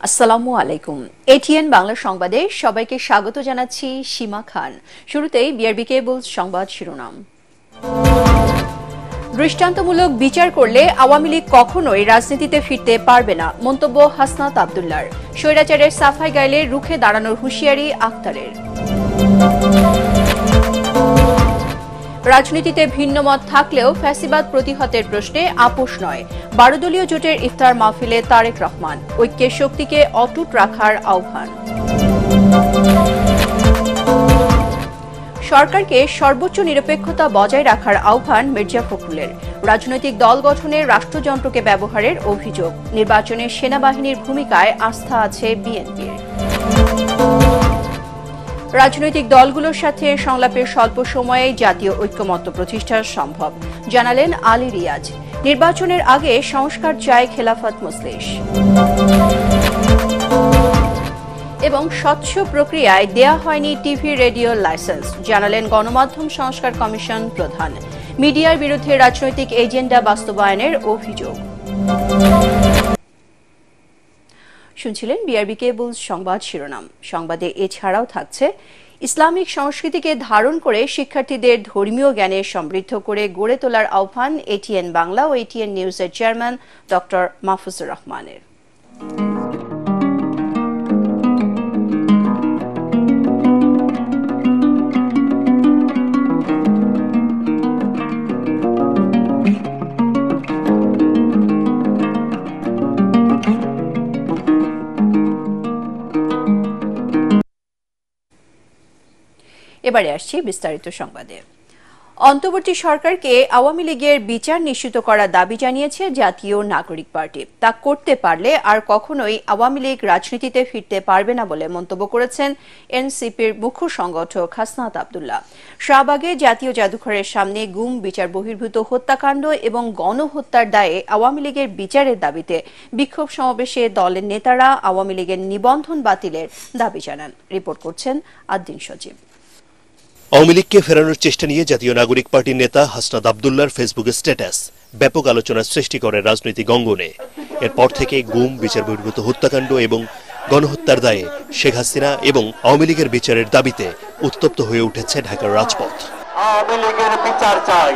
আসসালামু আলাইকুম। এটিএন বাংলা সংবাদে সবাইকে স্বাগত জানাচ্ছি সীমা খান। শুরুতেই বিআরবি কেবলস সংবাদ শিরোনাম। দৃষ্টান্তমূলক বিচার করলে আওয়ামী লীগ কখনোই রাজনীতিতে ফিরতে পারবে না, মন্তব্য হাসনাত আব্দুল্লাহর। স্বৈরাচারের সাফাই গাইলে রুখে দাঁড়ানোর হুঁশিয়ারি আক্তারের। রাজনীতিতে ভিন্ন মত থাকলেও ফ্যাসিবাদ প্রতিহতের প্রশ্নে আপোষ নয়, 12 দলীয় জোটের ইফতার মাহফিলে তারেক রহমান। ঐক্যের শক্তিকে অটুট রাখার আহ্বান। সরকারকে সর্বোচ্চ নিরপেক্ষতা বজায় রাখার আহ্বান মির্জা ফখরুলের। রাজনৈতিক দল গঠনে রাষ্ট্রযন্ত্রকে ব্যবহারের অভিযোগ। নির্বাচনে সেনাবাহিনীর ভূমিকায় আস্থা আছে বিএনপির। রাজনৈতিক দলগুলোর সাথে সংলাপের স্বল্প সময়ে জাতীয় ঐক্যমত্য প্রতিষ্ঠা সম্ভব, জানালেন আলী রিয়াজ। নির্বাচনের আগে সংস্কার চায় খেলাফত মজলিস। এবং স্বচ্ছ প্রক্রিয়ায় দেয়া হয়নি টিভি রেডিও লাইসেন্স, জানালেন গণমাধ্যম সংস্কার কমিশন প্রধান। মিডিয়ার বিরুদ্ধে রাজনৈতিক এজেন্ডা বাস্তবায়নের অভিযোগ। শুনছিলেন বিআরবি কেবলস সংবাদ শিরোনাম। সংবাদে এছাড়াও থাকছে, ইসলামিক সংস্কৃতিকে ধারণ করে শিক্ষার্থীদের ধর্মীয় জ্ঞানে সমৃদ্ধ করে গড়ে তোলার আহ্বান এটিএন বাংলা ও এটিএন নিউজের চেয়ারম্যান ডক্টর মাহফুজুর রহমানের। এবারে আসছি বিস্তারিত সংবাদে। অন্তর্বর্তী সরকারকে আওয়ামী লীগের বিচার নিশ্চিত করার দাবি জানিয়েছে জাতীয় নাগরিক পার্টি। তা করতে পারলে আর কখনোই আওয়ামী লীগ রাজনীতিতে ফিরতে পারবে না বলে মন্তব্য করেছেন এনসিপির মুখ্য সংগঠক হাসনাত আব্দুল্লাহ। শাহবাগে জাতীয় জাদুঘরের সামনে গুম, বিচার বহির্ভূত হত্যাকাণ্ড এবং গণহত্যার দায়ে আওয়ামী লীগের বিচারের দাবিতে বিক্ষোভ সমাবেশে দলের নেতারা আওয়ামী লীগের নিবন্ধন বাতিলের দাবি জানান। রিপোর্ট করছেন আদ্দিন সজীব। আওয়ামী লীগকে ফেরানোর চেষ্টা নিয়ে জাতীয় নাগরিক পার্টির নেতা হাসনাত আব্দুল্লাহর ফেসবুকে স্ট্যাটাস ব্যাপক আলোচনার সৃষ্টি করে রাজনৈতিক অঙ্গনে। এরপর থেকে গুম, বিচার বহির্ভূত হত্যাকাণ্ড এবং গণহত্যার দায়ে শেখ হাসিনা এবং আওয়ামী লীগের বিচারের দাবিতে উত্তপ্ত হয়ে উঠেছে ঢাকার রাজপথ। আওয়ামী লীগের বিচার চাই,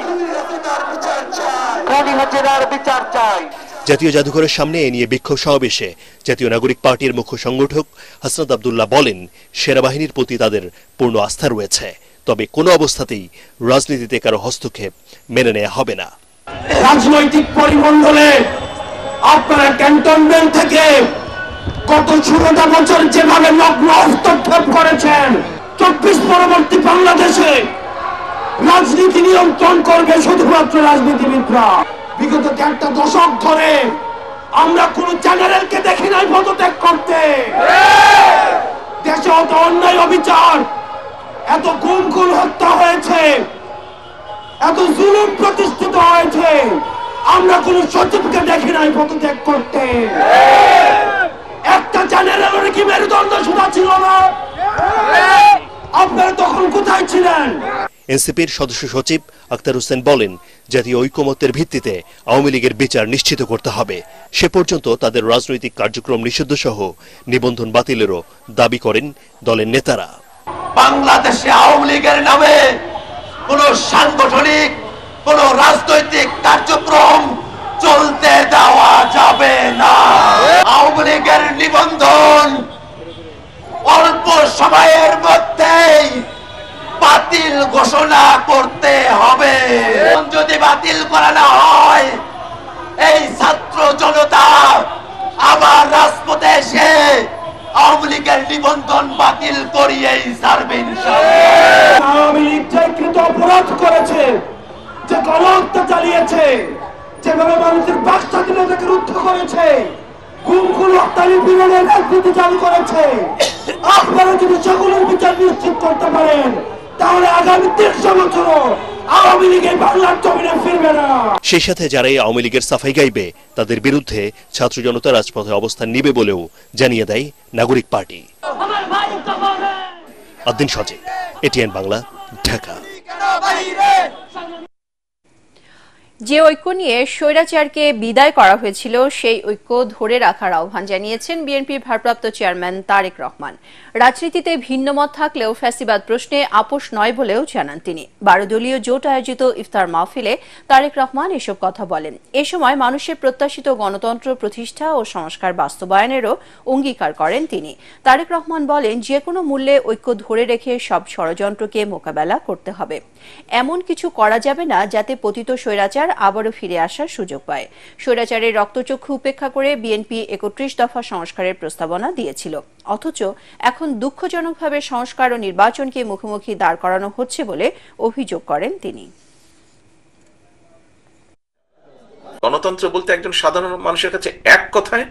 বিচার চাই। জাতীয় জাদুঘরের সামনে এ নিয়ে বিক্ষোভ সমাবেশে জাতীয় নাগরিক পার্টির মুখ্য সংগঠক হাসনাত আব্দুল্লাহ বলেন, সেনাবাহিনীর প্রতি তাদের পূর্ণ আস্থা রয়েছে, তবে কোনো অবস্থাতেই রাজনীতিতে কারো হস্তক্ষেপ মেনে নেওয়া হবে না। রাজনৈতিক পরিমণ্ডলে আপনারা ক্যান্টনমেন্ট থেকে গত 16টা বছর যেভাবে নগ্ন হস্তক্ষেপ করেছেন, 24 পরবর্তী বাংলাদেশে রাজনীতি নিয়ন্ত্রণ করবে শুধুমাত্র রাজনীতিবিদরা। বিগত 1.5 দশক ধরে আমরা কোন চ্যানেলকে দেখি নাই পদত্যাগ করতে। দেশে অত অন্যায় অবিচার, এত গুম হত্যা হয়েছে, এত জুলুম প্রতিষ্ঠিত হয়েছে, আমরা কোন সচিবকে দেখি নাই পদত্যাগ করতে। একটা চ্যানেলের কি মেরুদণ্ড শোনা ছিল না? আপনারা তখন কোথায় ছিলেন? এনসিপির সদস্য সচিব আক্তার হোসেন বলেন, জাতীয় ঐকমত্যের ভিত্তিতে আওয়ামী লীগের বিচার নিশ্চিত করতে হবে। সে পর্যন্ত তাদের রাজনৈতিক কার্যক্রম নিষিদ্ধ সহ নিবন্ধন বাতিলেরও দাবি করেন দলের নেতারা। বাংলাদেশে আওয়ামী লীগের নামে কোন সাংগঠনিক, কোন রাজনৈতিক কার্যক্রম চলতে দেওয়া যাবে না। আওয়ামী লীগের নিবন্ধন অল্প সময়ের মধ্যেই বাতিল ঘোষণা করতে হবে। যদি বাতিল করা না হয়, এই ছাত্র জনতা আবার রাজপথে এসে আওয়ামী লীগের নিবন্ধন বাতিল করিয়েই ছাড়বেন। আওয়ামী লীগ যে কৃত অপরাধ করেছে, যে গণহত্যা চালিয়েছে, যেভাবে মানুষের বাক স্বাধীনতাকে রুদ্ধ করেছে, গুম হত্যা নিপীড়নের রাজনীতি চালু করেছে, আপনারা যদি সকলের বিচার নিশ্চিত করতে পারেন, তাহলে আগামী 300 বছরও আওয়ামী লীগের বাংলার জমিনে ফিরবে না। সেই সাথে যারাই আওয়ামী লীগের সাফাই গাইবে, তাদের বিরুদ্ধে ছাত্র জনতা রাজপথে অবস্থান নিবে বলেও জানিয়ে দেয় নাগরিক পার্টি। আদ্দিন সজীব, এটিএন বাংলা, ঢাকা। যে ঐক্য নিয়ে স্বৈরাচারকে বিদায় করা হয়েছিল সেই ঐক্য ধরে রাখার আহ্বান জানিয়েছেন বিএনপির ভারপ্রাপ্ত চেয়ারম্যান তারেক রহমান। রাজনীতিতে ভিন্নমত থাকলেও ফ্যাসিবাদ প্রশ্নে আপোষ নয় বলেও জানান তিনি। 12 দলীয় জোট আয়োজিত ইফতার মাহফিলে তারেক রহমান এসব কথা বলেন। এ সময় মানুষের প্রত্যাশিত গণতন্ত্র প্রতিষ্ঠা ও সংস্কার বাস্তবায়নেরও অঙ্গীকার করেন তিনি। তারেক রহমান বলেন, যে কোনো মূল্যে ঐক্য ধরে রেখে সব ষড়যন্ত্রকে মোকাবেলা করতে হবে। এমন কিছু করা যাবে না যাতে পতিত স্বৈরাচার আবারও ফিরে আসার সুযোগ পায়। স্বৈরাচারের রক্তচক্ষু উপেক্ষা করে বিএনপি 31 দফা সংস্কারের প্রস্তাবনা দিয়েছিল, অথচ এখন দুঃখজনকভাবে সংস্কার ও নির্বাচনকে মুখোমুখি দাঁড় করানো হচ্ছে বলে অভিযোগ করেন তিনি। গণতন্ত্র বলতে একজন সাধারণ মানুষের কাছে এক কথায়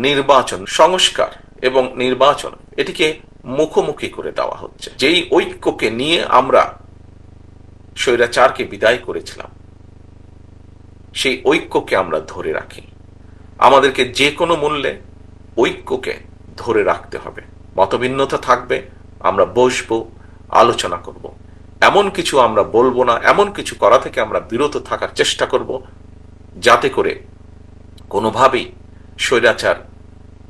নির্বাচন, সংস্কার এবং নির্বাচন, এটিকে মুখোমুখি করে দেওয়া হচ্ছে। যেই ঐক্যকে নিয়ে আমরা স্বৈরাচারকে বিদায় করেছিলাম, সেই ঐক্যকে আমরা ধরে রাখি। আমাদেরকে যে কোনো মূল্যে ঐক্যকে ধরে রাখতে হবে। মতভিন্নতা থাকবে, আমরা বসবো, আলোচনা করব। এমন কিছু আমরা বলবো না, এমন কিছু করা থেকে আমরা বিরত থাকার চেষ্টা করব যাতে করে কোনোভাবেই স্বৈরাচার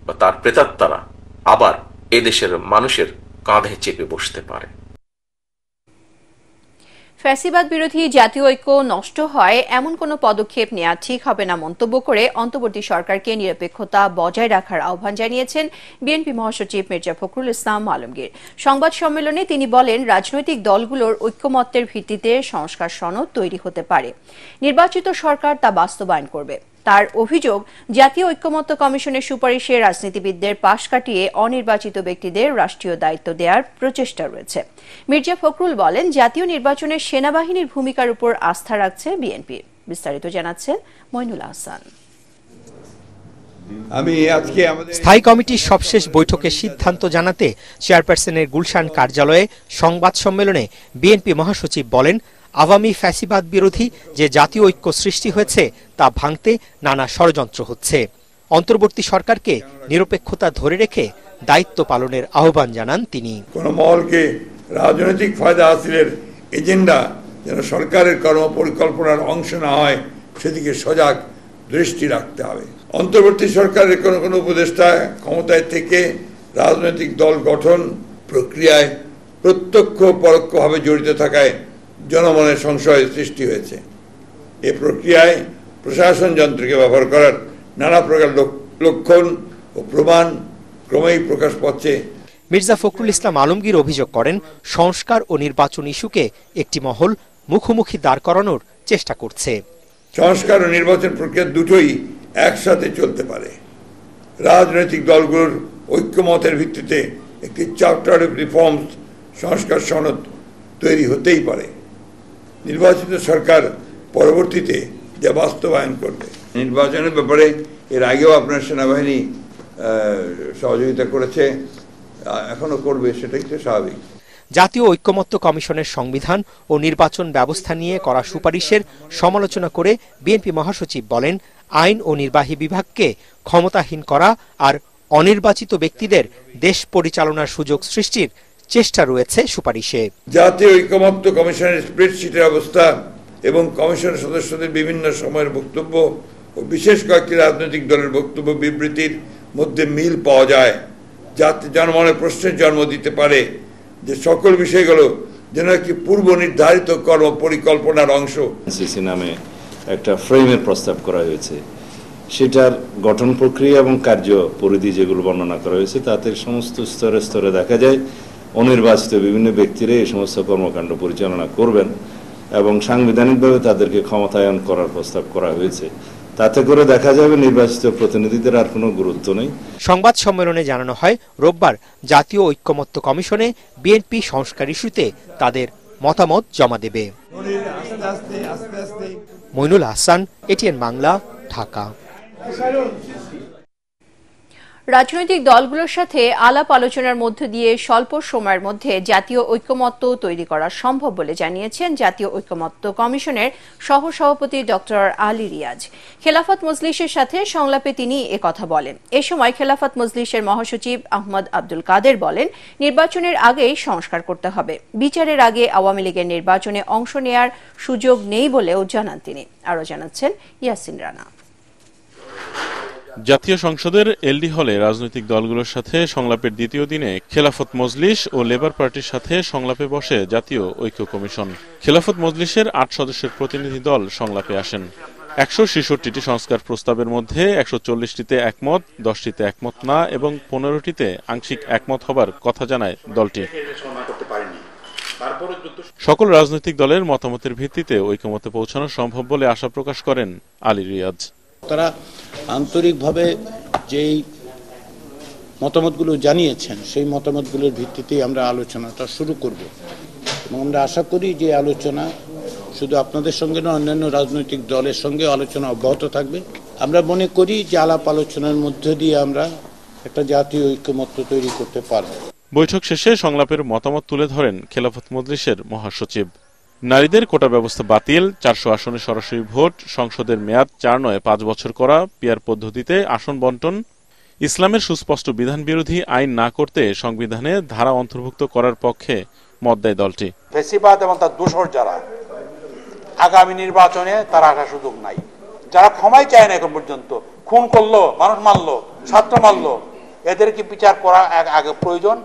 বা তার প্রেতাত্মারা আবার এদেশের মানুষের কাঁধে চেপে বসতে পারে। ফ্যাসিবাদ বিরোধী জাতীয় ঐক্য নষ্ট হয় এমন কোনো পদক্ষেপ নেওয়া ঠিক হবে না মন্তব্য করে অন্তর্বর্তী সরকারকে নিরপেক্ষতা বজায় রাখার আহ্বান জানিয়েছেন বিএনপি মহাসচিব মির্জা ফখরুল ইসলাম আলমগীর। সংবাদ সম্মেলনে তিনি বলেন, রাজনৈতিক দলগুলোর ঐক্যমত্যের ভিত্তিতে সংস্কার সনদ তৈরি হতে পারে, নির্বাচিত সরকার তা বাস্তবায়ন করবে। তার অভিযোগ, জাতীয় ঐক্যমত্য কমিশনের সুপারিশে রাজনীতিবিদদের পাশ কাটিয়ে অনির্বাচিত ব্যক্তিদের রাষ্ট্রীয় দায়িত্ব দেওয়ার প্রচেষ্টা রয়েছে। মির্জা ফখরুল বলেন, জাতীয় নির্বাচনে সেনাবাহিনীর ভূমিকার উপর আস্থা রাখছে বিএনপি। বিস্তারিত জানাচ্ছেন মইনুল আহসান। স্থায়ী কমিটির সবশেষ বৈঠকে সিদ্ধান্ত জানাতে চেয়ারপারসনের গুলশান কার্যালয়ে সংবাদ সম্মেলনে বিএনপি মহাসচিব বলেন, আওয়ামী ফ্যাসিবাদ বিরোধী যে জাতীয় ঐক্য সৃষ্টি হয়েছে তা ভাঙতে নানা ষড়যন্ত্র হচ্ছে। অন্তর্বর্তী সরকারকে নিরপেক্ষতা ধরে রেখে দায়িত্ব পালনের আহ্বান জানান তিনি। কোন মহলকে রাজনৈতিক ফায়দা হাসিলের এজেন্ডা যেন সরকারের কর্মপরিকল্পনার অংশ না হয়, সেদিকে সজাগ দৃষ্টি রাখতে হবে। অন্তর্বর্তী সরকারের কোনো উপদেষ্টা ক্ষমতায় থেকে রাজনৈতিক দল গঠন প্রক্রিয়ায় প্রত্যক্ষ পরোক্ষভাবে জড়িত থাকায় জনমনের সংশয় সৃষ্টি হয়েছে। এ প্রক্রিয়ায় প্রশাসন যন্ত্রকে ব্যবহার করার নানা প্রকার লক্ষণ ও প্রমাণ ক্রমেই প্রকাশ পাচ্ছে। মির্জা ফখরুল ইসলাম আলমগীর অভিযোগ করেন, সংস্কার ও নির্বাচন ইস্যুকে একটি মহল মুখোমুখি দাঁড় করানোর চেষ্টা করছে। সংস্কার ও নির্বাচন প্রক্রিয়া দুটোই একসাথে চলতে পারে। রাজনৈতিক দলগুলোর ঐক্যমতের ভিত্তিতে একটি চার্টার অফ রিফর্মস সংস্কার সনদ তৈরি হতেই পারে। নির্বাচিত সরকার পরবর্তীতে যা বাস্তবায়ন করবে। নির্বাচনের ব্যাপারে এর আগেও আপনার সেনাবাহিনী সহযোগিতা করেছে, এখনো করবে, সেটাই তো স্বাভাবিক। জাতীয় ঐক্যমত্য কমিশনের সংবিধান ও নির্বাচন ব্যবস্থা নিয়ে করা সুপারিশের সমালোচনা করে বিএনপি মহাসচিব বলেন, আইন ও নির্বাহী বিভাগকে ক্ষমতাহীন করা আর অনির্বাচিত ব্যক্তিদের দেশ পরিচালনার সুযোগ সৃষ্টির চেষ্টা রয়েছে সুপারিশে। জাতীয় ঐক্যমত্য কমিশনের স্প্রেডশিটের অবস্থা এবং কমিশনের সদস্যদের বিভিন্ন সময়ের বক্তব্য ও বিশেষ কয়েকটি রাজনৈতিক দলের বক্তব্য বিবৃতির মধ্যে মিল পাওয়া যায়, যাতে জনমনে প্রশ্নের জন্ম দিতে পারে যে সকল বিষয়গুলো যেন একটি পূর্ব নির্ধারিত কর্ম পরিকল্পনার অংশ। এনসিসি নামে একটা ফ্রেমের প্রস্তাব করা হয়েছে, সেটার গঠন প্রক্রিয়া এবং কার্য পরিধি যেগুলো বর্ণনা করা হয়েছে, তাতে সমস্ত স্তরে স্তরে দেখা যায় অনির্বাচিত বিভিন্ন ব্যক্তিরা এই সমস্ত কর্মকাণ্ড পরিচালনা করবেন এবং সাংবিধানিকভাবে তাদেরকে ক্ষমতায়ন করার প্রস্তাব করা হয়েছে। তাতে করে দেখা যাবে নির্বাচিত প্রতিনিধিদের আর কোনো গুরুত্ব নেই। সংবাদ সম্মেলনে জানানো হয়, রোববার জাতীয় ঐক্যমত্য কমিশনে বিএনপি সংস্কার ইস্যুতে তাদের মতামত জমা দেবে। মইনুল আহসান, এটিএন বাংলা, ঢাকা। রাজনৈতিক দলগুলোর সাথে আলাপ আলোচনার মধ্য দিয়ে স্বল্প সময়ের মধ্যে জাতীয় ঐকমত্য তৈরি করা সম্ভব বলে জানিয়েছেন জাতীয় ঐকমত্য কমিশনের সহসভাপতি ডক্টর আলী রিয়াজ। খেলাফত মজলিসের সাথে সংলাপে তিনি একথা বলেন। এ সময় খেলাফত মজলিসের মহাসচিব আহমদ আব্দুল কাদের বলেন, নির্বাচনের আগেই সংস্কার করতে হবে। বিচারের আগে আওয়ামী লীগের নির্বাচনে অংশ নেয়ার সুযোগ নেই বলেও জানান তিনি। আরও জানাচ্ছেন ইয়াসিন রানা। জাতীয় সংসদের এলডি হলে রাজনৈতিক দলগুলোর সাথে সংলাপের দ্বিতীয় দিনে খেলাফত মজলিস ও লেবার পার্টির সাথে সংলাপে বসে জাতীয় ঐক্য কমিশন। খেলাফত মজলিসের 8 সদস্যের প্রতিনিধি দল সংলাপে আসেন। 166টি সংস্কার প্রস্তাবের মধ্যে 140টিতে একমত, 10টিতে একমত না এবং 15টিতে আংশিক একমত হবার কথা জানায় দলটি। সকল রাজনৈতিক দলের মতামতের ভিত্তিতে ঐকমত্যে পৌঁছানো সম্ভব বলে আশা প্রকাশ করেন আলী রিয়াজ। তারা আন্তরিকভাবে যেই মতামতগুলো জানিয়েছেন সেই মতামতগুলোর ভিত্তিতেই আমরা আলোচনাটা শুরু করব এবং আমরা আশা করি যে আলোচনা শুধু আপনাদের সঙ্গে না, অন্যান্য রাজনৈতিক দলের সঙ্গে আলোচনা অব্যাহত থাকবে। আমরা মনে করি যে আলাপ আলোচনার মধ্য দিয়ে আমরা একটা জাতীয় ঐক্যমত্য তৈরি করতে পারব। বৈঠক শেষে সংলাপের মতামত তুলে ধরেন খেলাফত মজলিসের মহাসচিব। নারীদের কোটা ব্যবস্থা বাতিল, 400 আসনে সরাসরি ভোট, সংসদের মেয়াদ 4 নয় 5 বছর করা, পিআর পদ্ধতিতে আসন বন্টন, ইসলামের সুস্পষ্ট বিধান বিরোধী আইন না করতে সংবিধানে ধারা অন্তর্ভুক্ত করার পক্ষে মত দেয় দলটি। ফ্যাসিবাদ এবং তার দোসর যারা আগামী নির্বাচনে তার আসার সুযোগ নাই। যারা ক্ষমাই চায় না এখন পর্যন্ত, খুন করলো, মানুষ মারলো, ছাত্র মারলো, এদেরকে বিচার করা আগে প্রয়োজন।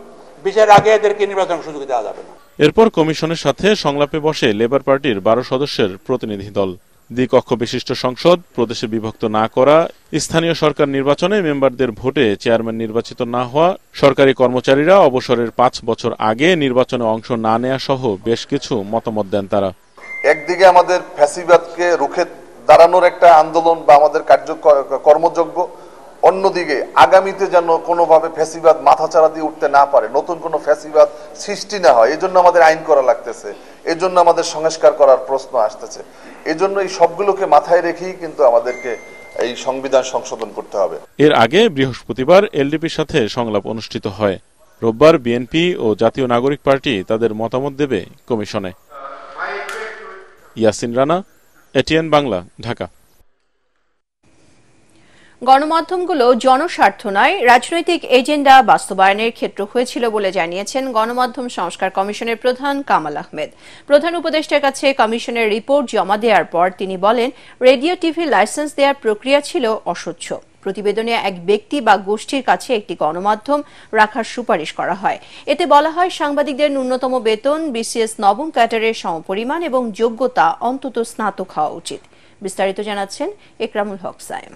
বিচার আগে এদেরকে নির্বাচন সুযোগ দেওয়া যাবে না। এরপর কমিশনের সাথে সংলাপে বসে লেবার পার্টির 12 সদস্যের প্রতিনিধি দল। দ্বিকক্ষ বিশিষ্ট সংসদ, প্রদেশে বিভক্ত না করা, স্থানীয় সরকার নির্বাচনে মেম্বারদের ভোটে চেয়ারম্যান নির্বাচিত না হওয়া, সরকারি কর্মচারীরা অবসরের 5 বছর আগে নির্বাচনে অংশ না নেওয়া সহ বেশ কিছু মতামত দেন তারা। একদিকে আমাদের ফ্যাসিবাদকে রুখে দাঁড়ানোর একটা আন্দোলন বা আমাদের কর্মযোগ্য, অন্যদিকে আগামীতে যেন কোনোভাবে ফ্যাসিবাদ মাথাচাড়া দিয়ে উঠতে না পারে, নতুন কোনো ফ্যাসিবাদ সৃষ্টি না হয়, এজন্য আমাদের আইন করা লাগতেছে, এজন্য আমাদের সংস্কার করার প্রশ্ন আসতেছে। এজন্য এই সবগুলোকে মাথায় রেখেই কিন্তু আমাদেরকে এই সংবিধান সংশোধন করতে হবে। এর আগে বৃহস্পতিবার এলডিপির সাথে সংলাপ অনুষ্ঠিত হয়। রোববার বিএনপি ও জাতীয় নাগরিক পার্টি তাদের মতামত দেবে কমিশনে। ইয়াসিন রানা, এটিএন বাংলা, ঢাকা। গণমাধ্যমগুলো জনস্বার্থ নয়, রাজনৈতিক এজেন্ডা বাস্তবায়নের ক্ষেত্র হয়েছিল বলে জানিয়েছেন গণমাধ্যম সংস্কার কমিশনের প্রধান কামাল আহমেদ। প্রধান উপদেষ্টার কাছে কমিশনের রিপোর্ট জমা দেওয়ার পর তিনি বলেন, রেডিও টিভি লাইসেন্স দেওয়ার প্রক্রিয়া ছিল অস্বচ্ছ। প্রতিবেদনে এক ব্যক্তি বা গোষ্ঠীর কাছে একটি গণমাধ্যম রাখার সুপারিশ করা হয়। এতে বলা হয়, সাংবাদিকদের ন্যূনতম বেতন বিসিএস নবম ক্যাডারের সমপরিমাণ এবং যোগ্যতা অন্তত স্নাতক হওয়া উচিত। বিস্তারিত জানাচ্ছেন একরামুল হক সায়েম।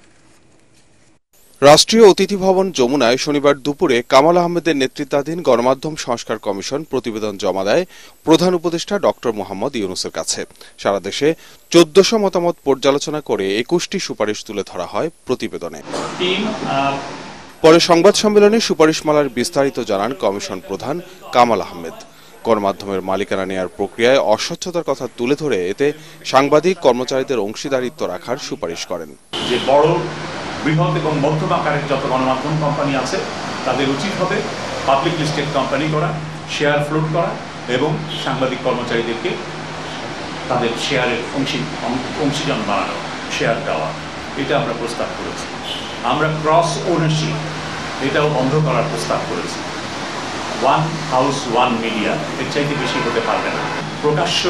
রাষ্ট্রীয় অতিথি ভবন যমুনায় শনিবার দুপুরে কামাল আহমেদের নেতৃত্বাধীন গণমাধ্যম সংস্কার কমিশন প্রতিবেদন জমা দেয় প্রধান উপদেষ্টা ডক্টর মোহাম্মদ ইউনূসের কাছে। সারা দেশে 1400 মতামত পর্যালোচনা করে 21টি সুপারিশ তুলে ধরা হয় প্রতিবেদনে। পরে সংবাদ সম্মেলনে সুপারিশমালার বিস্তারিত জানান কমিশন প্রধান কামাল আহমেদ। গণমাধ্যমের মালিকানা নেয়ার প্রক্রিয়ায় অস্বচ্ছতার কথা তুলে ধরে এতে সাংবাদিক কর্মচারীদের অংশীদারিত্ব রাখার সুপারিশ করেন। যে বড়, বৃহৎ এবং মধ্যম আকারের যত গণমাধ্যম কোম্পানি আছে তাদের উচিত হবে পাবলিক লিস্টেড কোম্পানি করা, শেয়ার ফ্লোট করা এবং সাংবাদিক কর্মচারীদেরকে তাদের শেয়ারের অংশীজন বানানো, শেয়ার দেওয়া। এটা আমরা প্রস্তাব করেছি। আমরা ক্রস ওনারশিপ এটাও বন্ধ করার প্রস্তাব করেছি। 1 হাউস 1 মিডিয়া, এর চাইতে বেশি হতে পারবে না। প্রকাশ্য,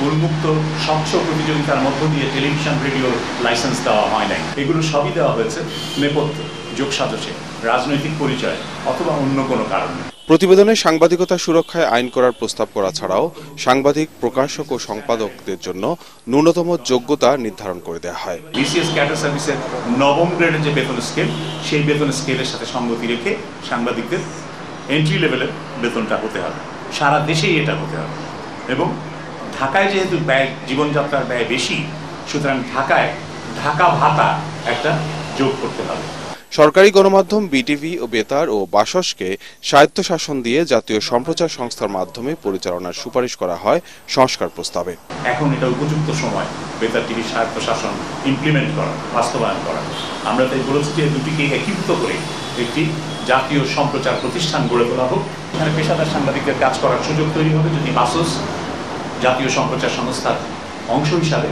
উন্মুক্ত, স্বচ্ছ প্রতিযোগিতার মধ্য দিয়ে টেলিভিশন, রেডিওর লাইসেন্স দেওয়া হয় নাই। এগুলো সবই দেওয়া হয়েছে নেপথ্য, যোগসাজশে, রাজনৈতিক পরিচয় অথবা অন্য কোনো কারণে। প্রতিবেদনে সাংবাদিকতা সুরক্ষায় আইন করার প্রস্তাব করা ছাড়াও সাংবাদিক, প্রকাশক ও সম্পাদকদের জন্য ন্যূনতম যোগ্যতা নির্ধারণ করে দেওয়া হয়। বিসিএস ক্যাডার সার্ভিসের নবম গ্রেডের যে বেতন স্কেল, সেই বেতন স্কেলের সাথে সঙ্গতি রেখে সাংবাদিকদের এন্ট্রি লেভেলের বেতনটা হতে হবে। সারা দেশেই এটা হতে হবে। এবং ঢাকায় যেহেতু ব্যয়, জীবনযাত্রার ব্যয় বেশি, সুতরাং ঢাকায় ঢাকা ভাতা একটা যোগ করতে হবে। সরকারি গণমাধ্যম বিটিভি ও বেতার ও বাসসকে স্বায়ত্তশাসন দিয়ে জাতীয় সম্প্রচার সংস্থার মাধ্যমে পরিচালনার সুপারিশ করা হয় সংস্কার প্রস্তাবে। এখন এটা উপযুক্ত সময় বেতার টিভির স্বায়ত্তশাসন ইমপ্লিমেন্ট করা, বাস্তবায়ন করা। আমরা তাই বলেছি যে দুটিকে একীভূত করে একটি জাতীয় সম্প্রচার প্রতিষ্ঠান গড়ে তোলা হোক। এখানে পেশাদার সাংবাদিকদের কাজ করার সুযোগ তৈরি হবে যদি বাসস জাতীয় সম্প্রচার সংস্থার অংশ হিসাবে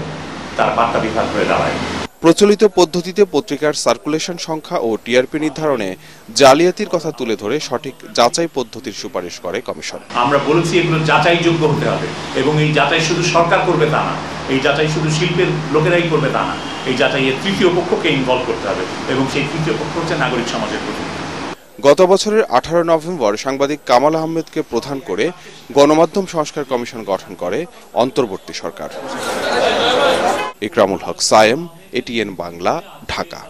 তার বার্তা বিভাগ হয়ে দাঁড়ায়। প্রচলিত পদ্ধতিতে পত্রিকার সার্কুলেশন সংখ্যা ও টিআরপি নির্ধারণে জালিয়াতির কথা তুলে ধরে সঠিক যাচাই পদ্ধতির সুপারিশ করে কমিশন। আমরা বলেছি এগুলো যাচাইযোগ্য হতে হবে এবং এই যাচাই শুধু সরকার করবে তা না, এই যাচাই শুধু শিল্পের লোকেরাই করবে তা না, এই যাচাইয়ের তৃতীয় পক্ষকে ইনভলভ করতে হবে এবং সেই তৃতীয় পক্ষ হচ্ছে নাগরিক সমাজের প্রতিনিধি। গত বছরের 18 নভেম্বর সাংবাদিক কামাল আহমেদকে প্রধান করে গণমাধ্যম সংস্কার কমিশন গঠন করে অন্তর্বর্তী সরকার। ইকরামুল হক সায়েম, এটিএন বাংলা, ঢাকা।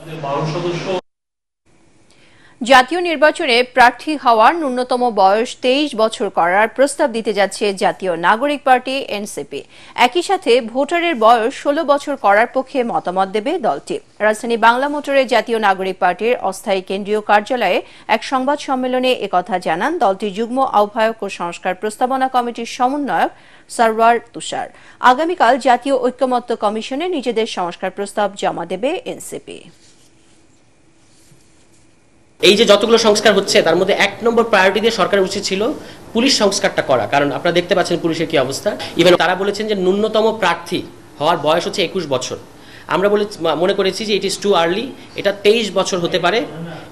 জাতীয় নির্বাচনে প্রার্থী হওয়ার ন্যূনতম বয়স 23 বছর করার প্রস্তাব দিতে যাচ্ছে জাতীয় নাগরিক পার্টি এনসিপি। একই সাথে ভোটারের বয়স 16 বছর করার পক্ষে মতামত দেবে দলটি। রাজধানী বাংলা মোটরে জাতীয় নাগরিক পার্টির অস্থায়ী কেন্দ্রীয় কার্যালয়ে এক সংবাদ সম্মেলনে একথা জানান দলটির যুগ্ম আহ্বায়ক ও সংস্কার প্রস্তাবনা কমিটির সমন্বয়ক সরওয়ার তুষার। আগামীকাল জাতীয় ঐক্যমত্য কমিশনে নিজেদের সংস্কার প্রস্তাব জমা দেবে এনসিপি। এই যে যতগুলো সংস্কার হচ্ছে তার মধ্যে 1 নম্বর প্রায়োরিটি দিয়ে সরকারের উচিত ছিল পুলিশ সংস্কারটা করা, কারণ আপনারা দেখতে পাচ্ছেন পুলিশের কি অবস্থা। ইভেন তারা বলেছেন যে ন্যূনতম প্রার্থী হওয়ার বয়স হচ্ছে 21 বছর। আমরা মনে করেছি যে ইট ইজ টু আর্লি, এটা 23 বছর হতে পারে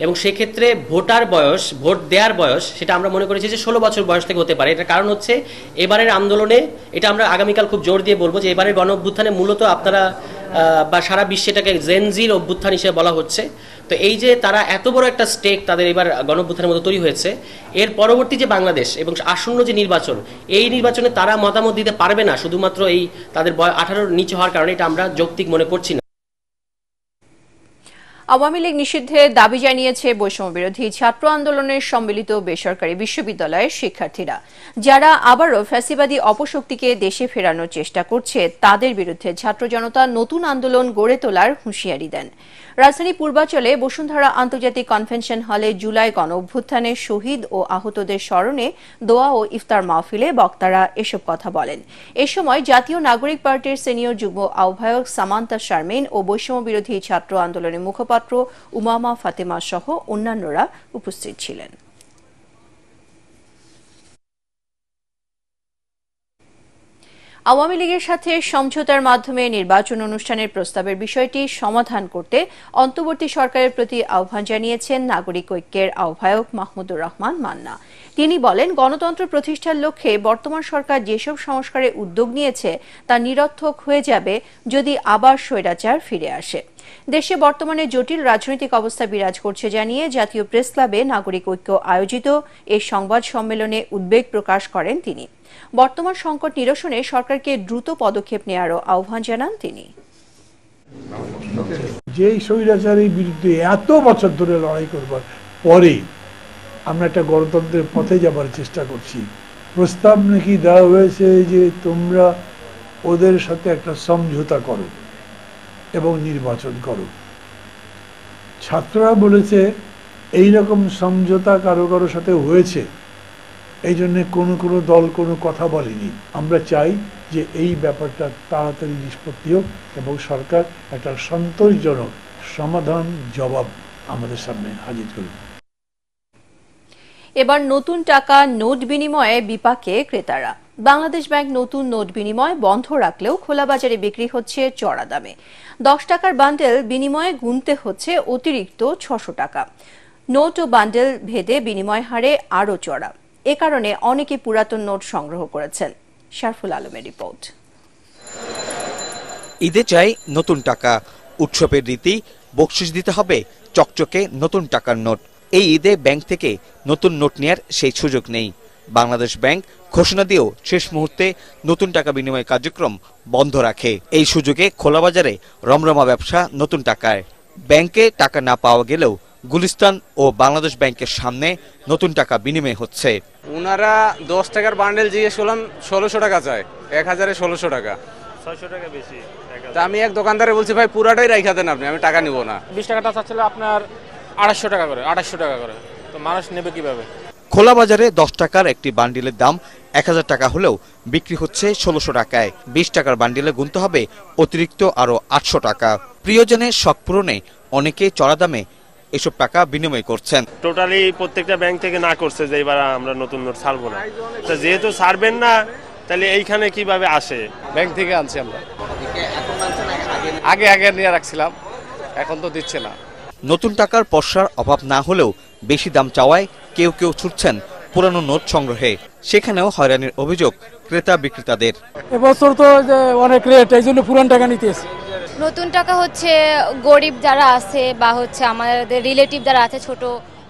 এবং সেক্ষেত্রে ভোটার বয়স, ভোট দেওয়ার বয়স, সেটা আমরা মনে করেছি যে 16 বছর বয়স থেকে হতে পারে। এটার কারণ হচ্ছে এবারের আন্দোলনে, এটা আমরা আগামীকাল খুব জোর দিয়ে বলবো যে এবারের গণ অভ্যুত্থানে মূলত আপনারা বা সারা বিশ্বে এটাকে জেনজির অভ্যুত্থান হিসেবে বলা হচ্ছে। তো এই যে তারা এত বড় একটা স্টেক তাদের এবার গণ অভ্যুত্থানের মতো তৈরি হয়েছে, এর পরবর্তী যে বাংলাদেশ এবং আসন্ন যে নির্বাচন, এই নির্বাচনে তারা মতামত দিতে পারবে না শুধুমাত্র এই তাদের 18-র নিচে হওয়ার কারণে। এটা আমরা যৌক্তিক মনে করছি না। আওয়ামী লীগ নিষিদ্ধের দাবি জানিয়েছে বৈষম্য বিরোধী ছাত্র আন্দোলনের সম্মিলিত বেসরকারি বিশ্ববিদ্যালয়ের শিক্ষার্থীরা, যারা আবারও ফ্যাসিবাদী অপশক্তিকে দেশে ফেরানোর চেষ্টা করছে তাদের বিরুদ্ধে ছাত্র জনতা নতুন আন্দোলন গড়ে তোলার হুঁশিয়ারি দেন। রাজধানী পূর্বাঞ্চলে বসুন্ধরা আন্তর্জাতিক কনভেনশন হলে জুলাই গণ অভ্যুত্থানের শহীদ ও আহতদের স্মরণে দোয়া ও ইফতার মাহফিলে বক্তারা এসব কথা বলেন। এ সময় জাতীয় নাগরিক পার্টির সিনিয়র যুগ্ম আহ্বায়ক সামান্তা শারমিন ও বৈষম্য বিরোধী ছাত্র আন্দোলনের মুখপাত্র উমামা ফাতেমা সহ অন্যান্যরা উপস্থিত ছিলেন। আওয়ামী লীগের সাথে সমঝোতার মাধ্যমে নির্বাচন অনুষ্ঠানের প্রস্তাবের বিষয়টি সমাধান করতে অন্তর্বর্তী সরকারের প্রতি আহ্বান জানিয়েছেন নাগরিক ঐক্যের আহ্বায়ক মাহমুদুর রহমান মান্না। তিনি বলেন, গণতন্ত্র প্রতিষ্ঠার লক্ষ্যে বর্তমান সরকার যেসব সংস্কারের উদ্যোগ নিয়েছে তা নিরর্থক হয়ে যাবে যদি আবার স্বৈরাচার ফিরে আসে। দেশে বর্তমানে জটিল রাজনৈতিক অবস্থা বিরাজ করছে জানিয়ে জাতীয় প্রেস ক্লাবে নাগরিক ঐক্য আয়োজিত এই সংবাদ সম্মেলনে উদ্বেগ প্রকাশ করেন তিনি। বর্তমান সংকট নিরসনে সরকারকে দ্রুত পদক্ষেপ নেওয়ারও আহ্বান জানান তিনি। যে স্বৈরাচারের বিরুদ্ধে এত বছর ধরে লড়াই করবার পরে আমরা একটা গণতন্ত্রের পথে যাবার চেষ্টা করছি। প্রস্তাব নাকি দেওয়া হয়েছে যে তোমরা ওদের সাথে একটা সমঝোতা করো এবং নির্বাচন করো। ছাত্ররা বলেছে এইরকম সমঝোতা কারো কারো সাথে হয়েছে, এই জন্যে কোনো দল কোনো কথা বলেনি। আমরা চাই যে এই ব্যাপারটা তাড়াতাড়ি নিষ্পত্তি হোক এবং সরকার একটা সন্তোষজনক সমাধান জবাব আমাদের সামনে হাজির করুন। এবার নতুন টাকা নোট বিনিময়ে বিপাকে ক্রেতারা। বাংলাদেশ ব্যাংক নতুন নোট বিনিময় বন্ধ রাখলেও খোলা বাজারে বিক্রি হচ্ছে চড়া দামে। 10 টাকার বান্ডেল বিনিময়ে গুনতে হচ্ছে অতিরিক্ত 600 টাকা। নোট ও বান্ডেল ভেদে বিনিময় হারে আরও চড়া। এ কারণে অনেকে পুরাতন নোট সংগ্রহ করেছেন। শারফুল আলমের রিপোর্ট। ঈদে চাই নতুন টাকা, উৎসবের রীতি, বকশিশ দিতে হবে চকচকে নতুন টাকার নোট। এই ঈদে ব্যাংক থেকে নতুন নোট নেয়ার সেই সুযোগ নেই। বাংলাদেশ ব্যাংক ঘোষণা দিয়েও শেষ মুহূর্তে নতুন টাকা বিনিময় কার্যক্রম বন্ধ রাখে। এই সুযোগে খোলা বাজারে রমরমা ব্যবসা নতুন টাকায়। ব্যাংকে টাকা না পাওয়া গেলেও গুলিস্তান ও বাংলাদেশ ব্যাংকের সামনে নতুন টাকা বিনিময় হচ্ছে। ওনারা 10 টাকার বান্ডেল জিজ্ঞেস করলাম 1600 টাকা চায়, 1000-এ 1600 টাকা, 600 টাকা বেশি। তা আমি এক দোকানদারে বলছি ভাই পুরাটাই রাইখা দেন আপনি, আমি টাকা নিব না। 20 টাকাটা চাচ্ছিল আপনার 250 টাকা করে 2800 টাকা করে, তো মানুষ নেবে কিভাবে? খোলা বাজারে 10 টাকার একটি বান্ডিলের দাম 1000 টাকা হলেও বিক্রি হচ্ছে 1600 টাকায়। 20 টাকার বান্ডিলে গুনতে হবে অতিরিক্ত আরো 800 টাকা। প্রিয়জনের শখ পূরণে অনেকে চড়া দামে এসব টাকা বিনিময় করছেন। টোটালি প্রত্যেকটা ব্যাংক থেকে না করছে যে এবার আমরা নতুন নোট ছাড়বো না, তো যেহেতু ছাড়বেন না তাহলে এইখানে কিভাবে আসে? ব্যাংক থেকে আনছি আমরা। আগে আগে নিয়ে রাখছিলাম, এখন তো দিচ্ছে না। নতুন টাকার পয়সার অভাব না হলেও বেশি দাম চাওয়ায় কেউ কেউ ছুটছেন পুরানো নোট সংগ্রহে। সেখানেও হয়রানির অভিযোগ ক্রেতা বিক্রেতাদের। এবছর তো অনেক রেট, এই জন্য পুরান টাকা নিতেছে। নতুন টাকা হচ্ছে গরিব যারা আছে বা হচ্ছে আমাদের রিলেটিভ যারা আছে ছোট,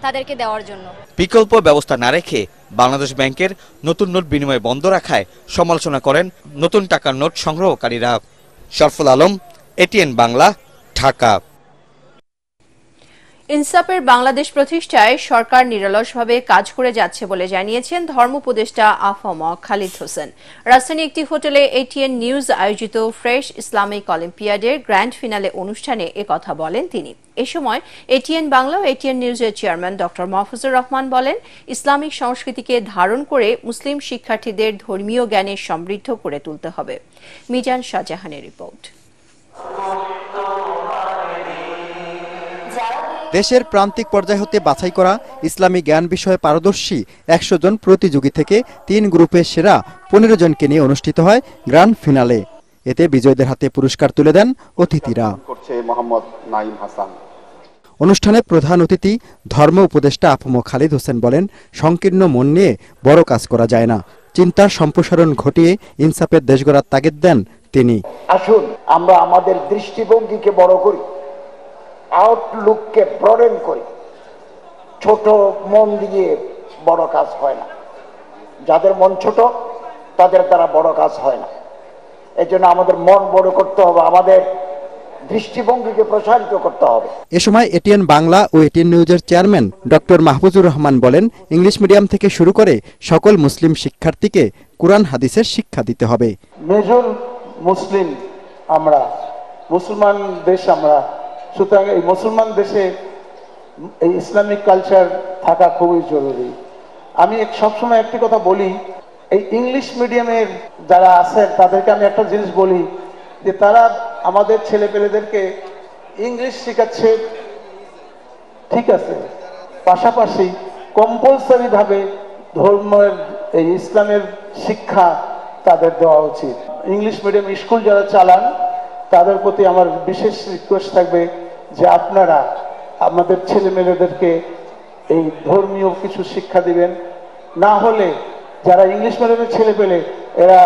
তাদেরকে দেওয়ার জন্য। বিকল্প ব্যবস্থা না রেখে বাংলাদেশ ব্যাংকের নতুন নোট বিনিময় বন্ধ রাখায় সমালোচনা করেন নতুন টাকার নোট সংগ্রহকারীরা। শরফুল আলম, এটিএন বাংলা, ঢাকা। ইনসাফের বাংলাদেশ প্রতিষ্ঠায় সরকার নিরলসভাবে কাজ করে যাচ্ছে বলে জানিয়েছেন ধর্ম উপদেষ্টা আফম খালিদ হোসেন। রাজধানী একটি হোটেলে এটিএন নিউজ আয়োজিত ফ্রেশ ইসলামিক অলিম্পিয়াডের গ্র্যান্ড ফিনালে অনুষ্ঠানে একথা বলেন তিনি। এ সময় এটিএন বাংলা ও এটিএন নিউজের চেয়ারম্যান ডক্টর মাহফুজুর রহমান বলেন, ইসলামিক সংস্কৃতিকে ধারণ করে মুসলিম শিক্ষার্থীদের ধর্মীয় জ্ঞানে সমৃদ্ধ করে তুলতে হবে। মিজান শাহজাহানের রিপোর্ট। দেশের প্রান্তিক পর্যায় হতে বাছাই করা ইসলামী জ্ঞান বিষয়ে পারদর্শী 100 জন প্রতিযোগী থেকে 3 গ্রুপের সেরা 15 জনকে নিয়ে অনুষ্ঠিত হয় গ্র্যান্ড ফিনালে। এতে বিজয়ীদের হাতে পুরস্কার তুলে দেন অতিথিরা। অনুষ্ঠানে প্রধান অতিথি ধর্ম উপদেষ্টা আফম খালিদ হোসেন বলেন, সংকীর্ণ মন নিয়ে বড় কাজ করা যায় না, চিন্তার সম্প্রসারণ ঘটিয়ে ইনসাফের দেশ গড়ার তাগিদ দেন তিনি। আসুন আমরা আমাদের দৃষ্টিভঙ্গিকে বড় করি, আউটলুককে ব্রডেন করি। ছোট মন দিয়ে বড় কাজ হয় না, যাদের মন ছোট তাদের দ্বারা বড় কাজ হয় না। এজন্য আমাদের মন বড় করতে হবে, আমাদের দৃষ্টিভঙ্গিকে প্রসারিত করতে হবে। এ সময় এটিএন বাংলা ও এটিএন নিউজের চেয়ারম্যান ডক্টর মাহফুজুর রহমান বলেন, ইংলিশ মিডিয়াম থেকে শুরু করে সকল মুসলিম শিক্ষার্থীকে কোরআন হাদিসের শিক্ষা দিতে হবে। মেজর মুসলিম আমরা, মুসলমান দেশ আমরা, সুতরাং এই মুসলমান দেশে এই ইসলামিক কালচার থাকা খুবই জরুরি। আমি সবসময় একটি কথা বলি, এই ইংলিশ মিডিয়ামের যারা আছেন তাদেরকে আমি একটা জিনিস বলি যে তারা আমাদের ছেলেপেলেদেরকে ইংলিশ শেখাচ্ছে, ঠিক আছে, পাশাপাশি কম্পালসারি ভাবে ধর্মের এই ইসলামের শিক্ষা তাদের দেওয়া উচিত। ইংলিশ মিডিয়াম স্কুল যারা চালান তাদের প্রতি আমার বিশেষ রিকোয়েস্ট থাকবে যে আপনারা আমাদের ছেলেমেয়েদেরকে এই ধর্মীয় কিছু শিক্ষা দিবেন, না হলে যারা ইংলিশ মিডিয়ামের ছেলে পেলে এরা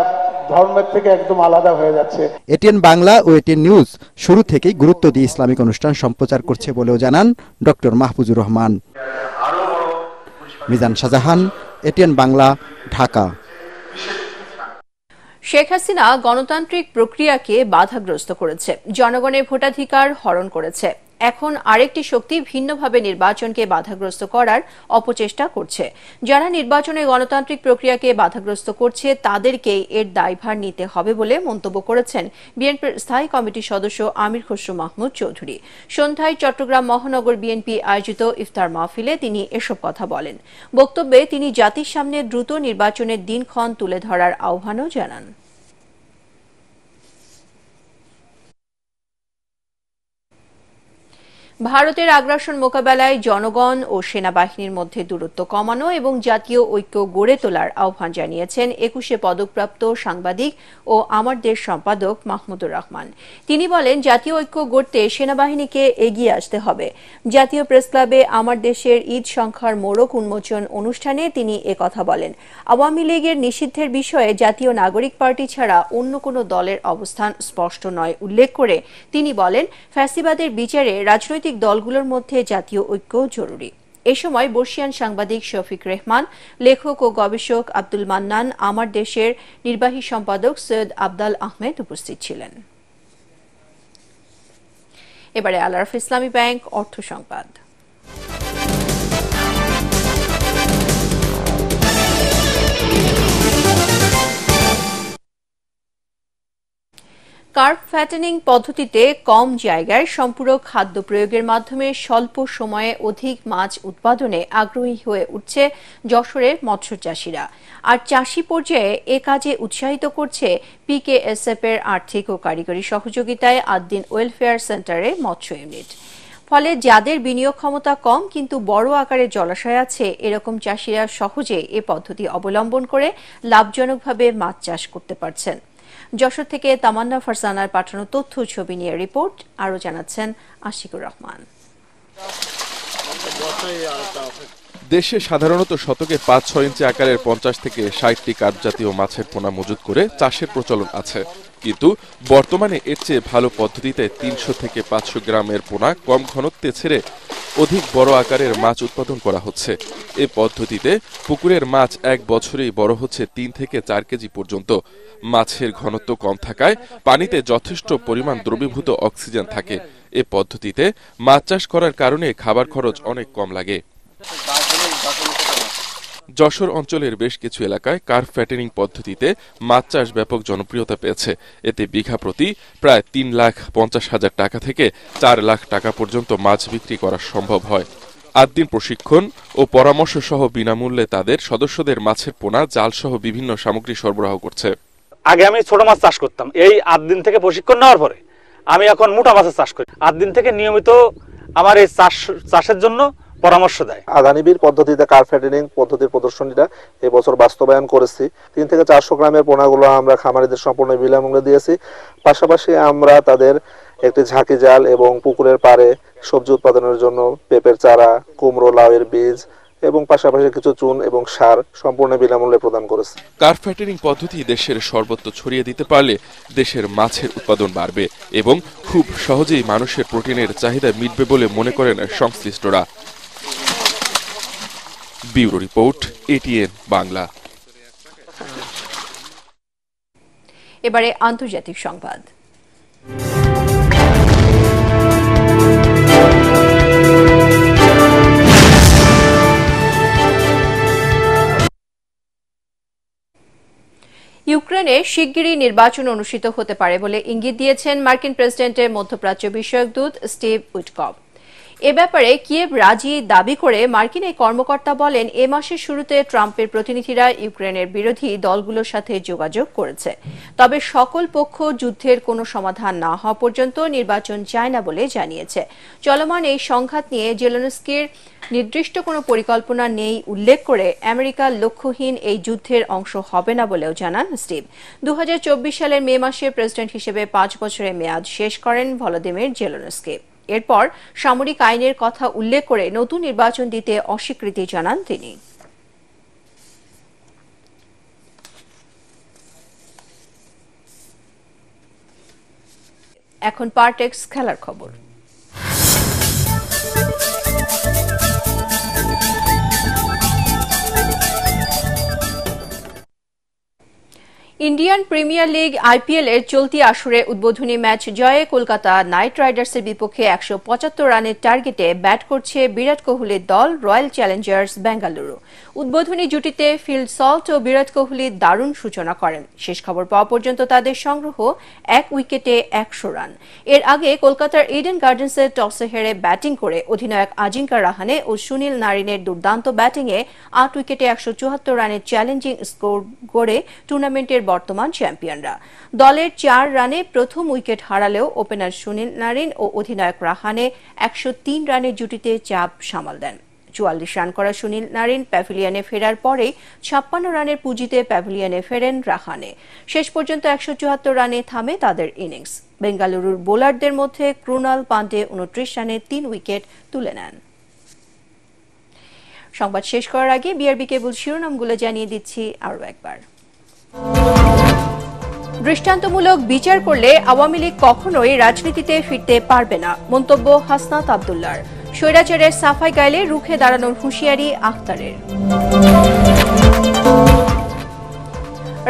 ধর্মের থেকে একদম আলাদা হয়ে যাচ্ছে। এটিএন বাংলা ও এটিএন নিউজ শুরু থেকেই গুরুত্ব দিয়ে ইসলামিক অনুষ্ঠান সম্প্রচার করছে বলেও জানান ডক্টর মাহফুজুর রহমান। মিজান শাহজাহান, এটিএন বাংলা, ঢাকা। শেখ হাসিনা গণতান্ত্রিক প্রক্রিয়াকে বাধাগ্রস্ত করেছে, জনগণের ভোটাধিকার হরণ করেছে। এখন আরেকটি শক্তি ভিন্নভাবে নির্বাচনকে বাধাগ্রস্ত করার অপচেষ্টা করছে। যারা নির্বাচনে গণতান্ত্রিক প্রক্রিয়াকে বাধাগ্রস্ত করছে তাদেরকেই এর দায়ভার নিতে হবে বলে মন্তব্য করেছেন বিএনপির স্থায়ী কমিটির সদস্য আমির খসরু মাহমুদ চৌধুরী। সন্ধ্যায় চট্টগ্রাম মহানগর বিএনপি আয়োজিত ইফতার মাহফিলে তিনি এসব কথা বলেন। বক্তব্যে তিনি জাতির সামনে দ্রুত নির্বাচনের দিনক্ষণ তুলে ধরার আহ্বানও জানান। ভারতের আগ্রাসন মোকাবেলায় জনগণ ও সেনাবাহিনীর মধ্যে দূরত্ব কমানো এবং জাতীয় ঐক্য গড়ে তোলার আহ্বান জানিয়েছেন 21শে পদকপ্রাপ্ত সাংবাদিক ও আমার দেশ সম্পাদক মাহমুদুর রহমান। তিনি বলেন, জাতীয় ঐক্য গড়তে সেনাবাহিনীকে এগিয়ে আসতে হবে। জাতীয় প্রেসক্লাবে আমার দেশের ঈদ সংখ্যার মোড়ক উন্মোচন অনুষ্ঠানে তিনি একথা বলেন। আওয়ামী লীগের নিষিদ্ধের বিষয়ে জাতীয় নাগরিক পার্টি ছাড়া অন্য কোনো দলের অবস্থান স্পষ্ট নয় উল্লেখ করে তিনি বলেন, ফ্যাসিবাদের বিচারে রাজনৈতিক দলগুলোর মধ্যে জাতীয় ঐক্য জরুরি। এ সময় বর্ষিয়ান সাংবাদিক শফিক রেহমান, লেখক ও গবেষক আব্দুল মান্নান, আমার দেশের নির্বাহী সম্পাদক সৈয়দ আবদাল আহমেদ উপস্থিত ছিলেন। এবারে আল আরাফা ইসলামী ব্যাংক অর্থ সংবাদ। কার্ব ফ্যাটেনিং পদ্ধতিতে কম জায়গায় সম্পূরক খাদ্য প্রয়োগের মাধ্যমে স্বল্প সময়ে অধিক মাছ উৎপাদনে আগ্রহী হয়ে উঠছে যশোরের মৎস্য চাষিরা। আর চাষি পর্যায়ে এ কাজে উৎসাহিত করছে পিকেএসএফ এর আর্থিক ও কারিগরি সহযোগিতায় আদ্দিন ওয়েলফেয়ার সেন্টারের মৎস্য ইউনিট। ফলে যাদের বিনিয়োগ ক্ষমতা কম কিন্তু বড় আকারের জলাশয় আছে, এরকম চাষিরা সহজে এ পদ্ধতি অবলম্বন করে লাভজনকভাবে মাছ চাষ করতে পারছেন। যশোর থেকে তামান্না ফারজানার পাঠানো তথ্য ছবি নিয়ে রিপোর্ট, আরও জানাচ্ছেন আশিকুর রহমান। দেশে সাধারণত শতকে ৫-৬ ইঞ্চি আকারের ৫০ থেকে ৬০টি কার্প জাতীয় মাছের পোনা মজুত করে চাষের প্রচলন আছে, কিন্তু বর্তমানে এর চেয়ে ভালো পদ্ধতিতে ৩০০ থেকে ৫০০ গ্রামের পোনা কম ঘনত্বে ছেড়ে অধিক বড় আকারের মাছ উৎপাদন করা হচ্ছে। এ পদ্ধতিতে পুকুরের মাছ এক বছরেই বড় হচ্ছে ৩ থেকে ৪ কেজি পর্যন্ত। মাছের ঘনত্ব কম থাকায় পানিতে যথেষ্ট পরিমাণ দ্রবীভূত অক্সিজেন থাকে। এ পদ্ধতিতে মাছ চাষ করার কারণে খাবার খরচ অনেক কম লাগে। যশোর অঞ্চলের বেশ কিছু এলাকায় কার্প ফ্যাটেনিং পদ্ধতিতে মাছ চাষ ব্যাপক জনপ্রিয়তা পেয়েছে। এতে বিঘা প্রতি প্রায় ৩,৫০,০০০ টাকা থেকে ৪ লাখ টাকা পর্যন্ত মাছ বিক্রি করা সম্ভব হয়। ৮ দিন প্রশিক্ষণ ও পরামর্শ সহ বিনামূল্যে তাদের সদস্যদের মাছের পোনা, জাল সহ বিভিন্ন সামগ্রী সরবরাহ করছে। আগে আমি ছোট মাছ চাষ করতাম, এই ৮ দিন থেকে প্রশিক্ষণ নেওয়ার পরে আমি এখন মোটা মাছের চাষ করি। ৮ দিন থেকে নিয়মিত আমার এই চাষের জন্য পরামর্শ দেয়। আদানিবির পদ্ধতিতে কার্প ফ্যাটেনিং পদ্ধতির প্রদর্শনীটা এবছর বাস্তবায়ন করেছি। ৩ থেকে ৪০০ গ্রামের পোনাগুলো আমরা খামারিদের সম্পূর্ণ বিনামূল্যে দিয়েছি। পাশাপাশি আমরা তাদের একটি ঝাঁকি জাল এবং পুকুরের পাড়ে সবজি উৎপাদনের জন্য পেঁপের চারা, কুমড়ো, লাউয়ের বীজ এবং পাশাপাশি কিছু চুন এবং সার সম্পূর্ণ বিনামূল্যে প্রদান করেছে। কার্প ফ্যাটেনিং পদ্ধতি দেশের সর্বত্র ছড়িয়ে দিতে পারলে দেশের মাছের উৎপাদন বাড়বে এবং খুব সহজেই মানুষের প্রোটিনের চাহিদা মিটবে বলে মনে করেন সংশ্লিষ্টরা। Bureau report, ATN Bangla. এবারে আন্তর্জাতিক সংবাদ। ইউক্রেনে শিগগিরই নির্বাচন অনুষ্ঠিত হতে পারে বলে ইঙ্গিত দিয়েছেন মার্কিন প্রেসিডেন্টের মধ্যপ্রাচ্য বিষয়ক দূত স্টিভ উইটকফ। এ ব্যাপারে কিয়েভ রাজি দাবি করে মার্কিন এই কর্মকর্তা বলেন, এ মাসের শুরুতে ট্রাম্পের প্রতিনিধিরা ইউক্রেনের বিরোধী দলগুলোর সাথে যোগাযোগ করেছে, তবে সকল পক্ষ যুদ্ধের কোনো সমাধান না হওয়া পর্যন্ত নির্বাচন চায় না বলে জানিয়েছে। চলমান এই সংঘাত নিয়ে জেলেনস্কির নির্দিষ্ট কোনো পরিকল্পনা নেই উল্লেখ করে আমেরিকা লক্ষ্যহীন এই যুদ্ধের অংশ হবে না বলেও জানান স্টিভ। ২০২৪ সালের মে মাসে প্রেসিডেন্ট হিসেবে ৫ বছরের মেয়াদ শেষ করেন ভলোদিমির জেলেনস্কি। এরপর সামরিক আইনের কথা উল্লেখ করে নতুন নির্বাচন দিতে অস্বীকৃতি জানান তিনি। এখন পার্টেক্স খেলার খবর। ইন্ডিয়ান প্রিমিয়ার লিগ আইপিএল এর চলতি আসরে উদ্বোধনী ম্যাচ জয়ে কলকাতা নাইট রাইডার্সের বিপক্ষে ১৭৫ রানের টার্গেটে ব্যাট করছে বিরাট কোহলির দল রয়্যাল চ্যালেঞ্জার্স বেঙ্গালুরু। উদ্বোধনী জুটিতে ফিল সল্ট ও বিরাট কোহলি দারুণ সূচনা করেন। শেষ খবর পাওয়া পর্যন্ত তাদের সংগ্রহ ১ উইকেটে ১০০ রান। এর আগে কলকাতার ইডেন গার্ডেন্সে টসে হেরে ব্যাটিং করে অধিনায়ক আজিঙ্কা রাহানে ও সুনীল নারিনের দুর্দান্ত ব্যাটিংয়ে ৮ উইকেটে ১৭৪ রানের চ্যালেঞ্জিং স্কোর গড়ে টুর্নামেন্টের বর্তমান চ্যাম্পিয়নরা। দলের ৪ রানে প্রথম উইকেট হারালেও ওপেনার সুনীল নারিন ও অধিনায়ক রাহানে ১০৩ রানের জুটিতে চাপ সামাল দেন। ৪৪ রান করা সুনীল নারিন প্যাভিলিয়নে ফেরার পরেই ৫৬ রানের পুঁজিতে প্যাভিলিয়নে ফেরেন রাহানে। শেষ পর্যন্ত ১৭৪ রানে থামে তাদের ইনিংস। বেঙ্গালুরুর বোলারদের মধ্যে ক্রুনাল পান্ডে ২৯ রানে ৩ উইকেট তুলে নেন। সংবাদ শেষ করার আগে বিআরবি কেবল শিরোনামগুলো জানিয়ে দিচ্ছি আরও একবার। দৃষ্টান্তমূলক বিচার করলে আওয়ামী লীগ কখনোই রাজনীতিতে ফিরতে পারবে না, মন্তব্য হাসনাত আব্দুল্লাহর। স্বৈরাচারের সাফাই গাইলে রুখে দাঁড়ানোর হুঁশিয়ারি আখতারের।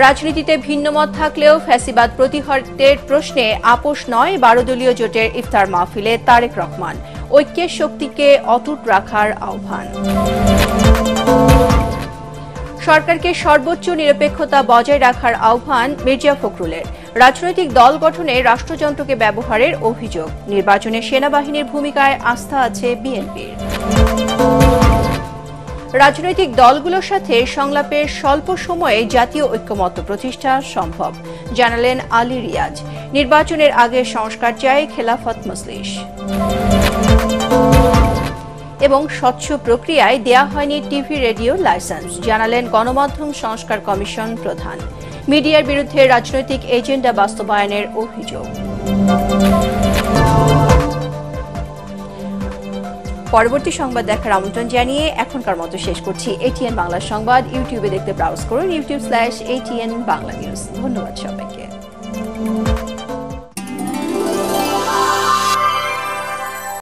রাজনীতিতে ভিন্নমত থাকলেও ফ্যাসিবাদ প্রতিহতের প্রশ্নে আপোষ নয় ১২ দলীয় জোটের ইফতার মাহফিলে তারেক রহমান। ঐক্যের শক্তিকে অটুট রাখার আহ্বান। সরকারকে সর্বোচ্চ নিরপেক্ষতা বজায় রাখার আহ্বান মির্জা ফখরুলের। রাজনৈতিক দল গঠনে রাষ্ট্রযন্ত্রকে ব্যবহারের অভিযোগ। নির্বাচনে সেনাবাহিনীর ভূমিকায় আস্থা আছে বিএনপির। রাজনৈতিক দলগুলোর সাথে সংলাপের স্বল্প সময়ে জাতীয় ঐক্যমত্য প্রতিষ্ঠা সম্ভব, জানালেন আলী রিয়াজ। নির্বাচনের আগে সংস্কার চায় খেলাফত মজলিস। এবং স্বচ্ছ প্রক্রিয়ায় দেয়া হয়নি টিভি রেডিও লাইসেন্স, জানালেন গণমাধ্যম সংস্কার কমিশন প্রধান। মিডিয়ার বিরুদ্ধে রাজনৈতিক এজেন্ডা বাস্তবায়নের অভিযোগ। পরবর্তী সংবাদ দেখার আমন্ত্রণ জানিয়ে এখনকার মতো শেষ করছি এটিএন বাংলা সংবাদ। ইউটিউবে দেখতে ব্রাউজ করুন youtube.com/ATN বাংলা নিউজ। ধন্যবাদ সবাইকে।